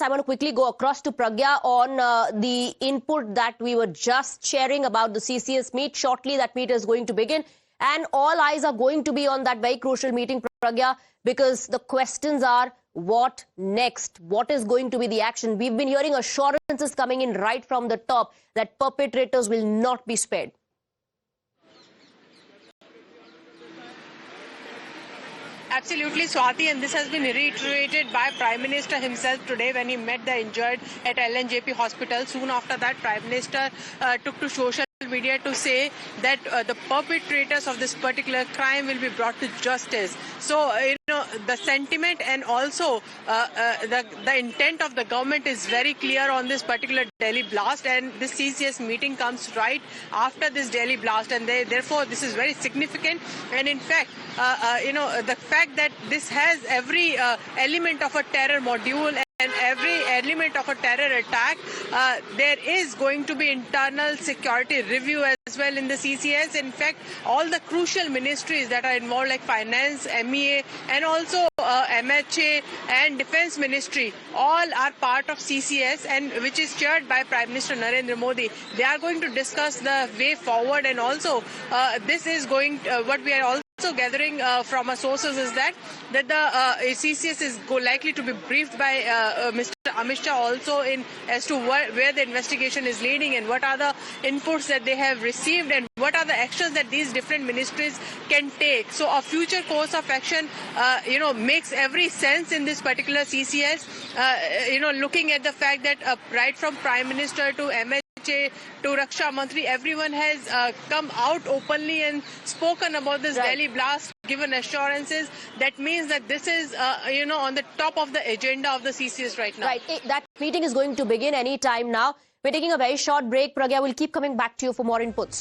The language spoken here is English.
I want to quickly go across to Pragya on the input that we were just sharing about the CCS meet. Shortly, that meet is going to begin. And all eyes are going to be on that very crucial meeting, Pragya, because the questions are, what next? What is going to be the action? We've been hearing assurances coming in right from the top that perpetrators will not be spared. Absolutely, Swati, and this has been reiterated by Prime Minister himself today when he met the injured at LNJP Hospital. Soon after that, Prime Minister took to social media to say that the perpetrators of this particular crime will be brought to justice. So, the sentiment and also the intent of the government is very clear on this particular Delhi blast, and this CCS meeting comes right after this Delhi blast, and therefore this is very significant. And in fact, the fact that this has every element of a terror module and every element of a terror attack, there is going to be internal security review as well in the CCS. In fact, all the crucial ministries that are involved, like Finance, MEA, and also MHA and Defence Ministry, all are part of CCS, and which is chaired by Prime Minister Narendra Modi. They are going to discuss the way forward, and also this is going what we are also gathering from our sources is that the CCS is likely to be briefed by Mr. Amit Shah also as to where the investigation is leading and what are the inputs that they have received and what are the actions that these different ministries can take. So a future course of action, makes every sense in this particular CCS. Looking at the fact that right from Prime Minister to MH to Raksha Mantri, everyone has come out openly and spoken about this Delhi blast, given assurances. That means that this is, on the top of the agenda of the CCS right now. Right. That meeting is going to begin any time now. We're taking a very short break. Pragya will keep coming back to you for more inputs.